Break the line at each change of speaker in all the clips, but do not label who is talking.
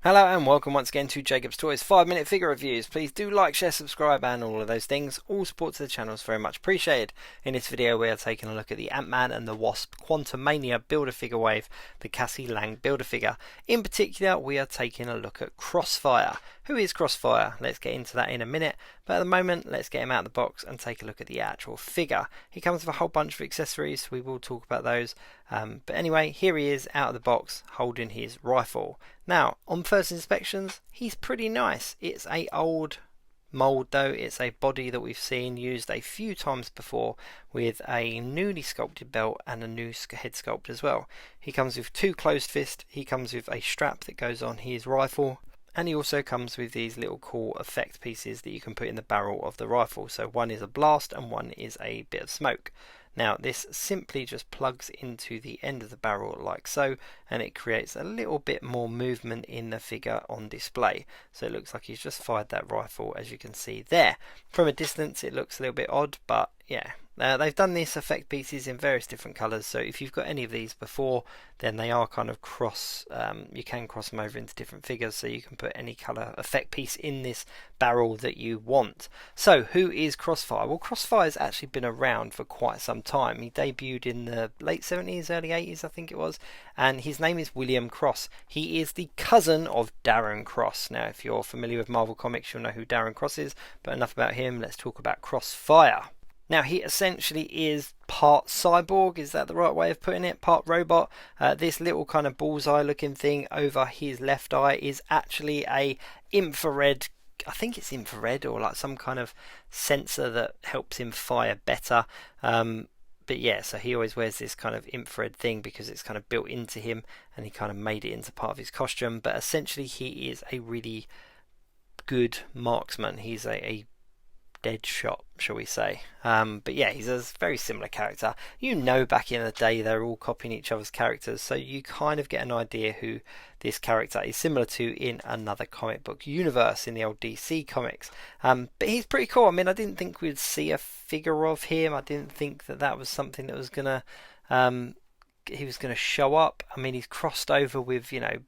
Hello and welcome once again to Jacob's Toys 5-minute figure reviews. Please do like, share, subscribe and all of those things. All support to the channel is very much appreciated. In this video we are taking a look at the Ant-Man and the Wasp Quantumainia Build-A-Figure Wave, the Cassie Lang Build-A-Figure. In particular we are taking a look at CROSSFIRE. Who is CROSSFIRE? Let's get into that in a minute, but at the moment let's get him out of the box and take a look at the actual figure. He comes with a whole bunch of accessories, so we will talk about those. But anyway, here he is out of the box holding his rifle. Now, on first inspections, he's pretty nice. It's a old mould though. It's a body that we've seen used a few times before with a newly sculpted belt and a new head sculpt as well. He comes with two closed fists. He comes with a strap that goes on his rifle. And he also comes with these little cool effect pieces that you can put in the barrel of the rifle. So one is a blast and one is a bit of smoke. Now this simply just plugs into the end of the barrel like so, and it creates a little bit more movement in the figure on display. So it looks like he's just fired that rifle, as you can see there. From a distance it looks a little bit odd, but yeah. They've done these effect pieces in various different colours, so if you've got any of these before, then they are kind of you can cross them over into different figures, so you can put any colour effect piece in this barrel that you want. So who is CROSSFIRE? Well, CROSSFIRE has actually been around for quite some time. He debuted in the late 70s, early 80s I think it was, and his name is William Cross. He is the cousin of Darren Cross. Now if you're familiar with Marvel Comics you'll know who Darren Cross is, but enough about him, let's talk about CROSSFIRE. Now he essentially is part cyborg, is that the right way of putting it? Part robot. This little kind of bullseye looking thing over his left eye is actually a infrared, I think it's infrared or like some kind of sensor that helps him fire better. But yeah, so he always wears this kind of infrared thing because it's kind of built into him and he kind of made it into part of his costume. But essentially he is a really good marksman. He's a dead shot, shall we say. But yeah, he's a very similar character. You know, back in the day they're all copying each other's characters, so you kind of get an idea who this character is similar to in another comic book universe, in the old DC comics. But he's pretty cool. I mean, I didn't think we'd see a figure of him. I didn't think that was something that was gonna he was gonna show up. I mean, he's crossed over with, you know,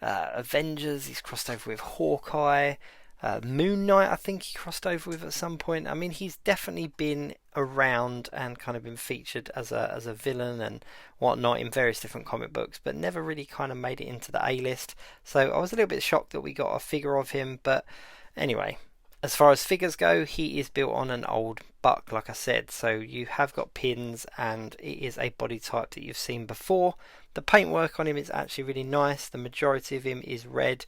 Avengers. He's crossed over with Hawkeye. Moon Knight I think he crossed over with at some point. I mean, he's definitely been around and kind of been featured as a villain and whatnot in various different comic books, but never really kind of made it into the A-list. So I was a little bit shocked that we got a figure of him, but anyway. As far as figures go, he is built on an old buck, like I said, so you have got pins and it is a body type that you've seen before. The paintwork on him is actually really nice. The majority of him is red,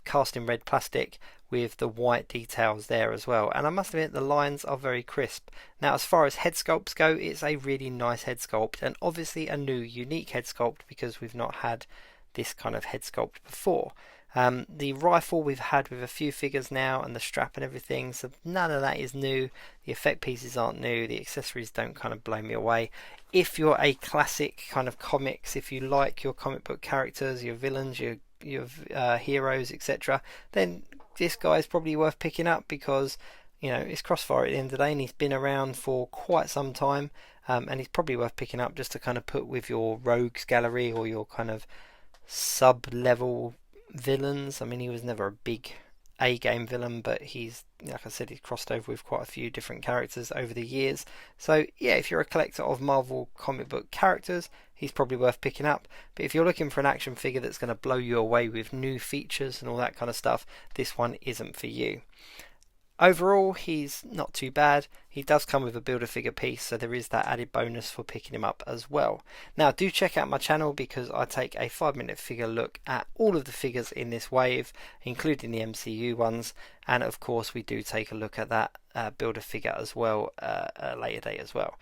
cast in red plastic with the white details there as well. And I must admit the lines are very crisp. Now as far as head sculpts go, it's a really nice head sculpt and obviously a new unique head sculpt because we've not had this kind of head sculpt before. The rifle we've had with a few figures now and the strap and everything, so none of that is new. The effect pieces aren't new, the accessories don't kind of blow me away. If you're a classic kind of comics, if you like your comic book characters, your villains, your heroes, etc., then this guy is probably worth picking up because, you know, it's CROSSFIRE at the end of the day and he's been around for quite some time, and he's probably worth picking up just to kind of put with your rogues gallery or your kind of sub-level villains. I mean, he was never a big A-game villain, but he's, like I said, he's crossed over with quite a few different characters over the years. So yeah, if you're a collector of Marvel comic book characters, he's probably worth picking up. But if you're looking for an action figure that's going to blow you away with new features and all that kind of stuff, this one isn't for you. Overall, he's not too bad. He does come with a Build-A-Figure piece, so there is that added bonus for picking him up as well. Now, do check out my channel because I take a 5-minute figure look at all of the figures in this wave, including the MCU ones, and of course we do take a look at that Build-A-Figure as well at a later date as well.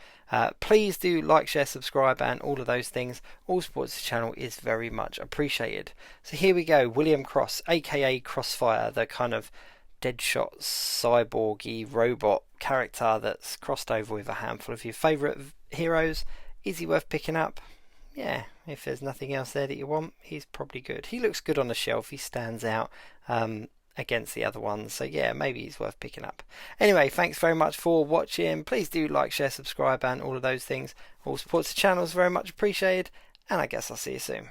Please do like, share, subscribe and all of those things. All support to the channel is very much appreciated. So here we go, William Cross, aka CROSSFIRE, the kind of Deadshot cyborgy robot character that's crossed over with a handful of your favourite heroes. Is he worth picking up? Yeah, if there's nothing else there that you want, he's probably good. He looks good on the shelf, he stands out against the other ones, so yeah, maybe he's worth picking up. Anyway, thanks very much for watching. Please do like, share, subscribe and all of those things. All support to the channel is very much appreciated, and I guess I'll see you soon.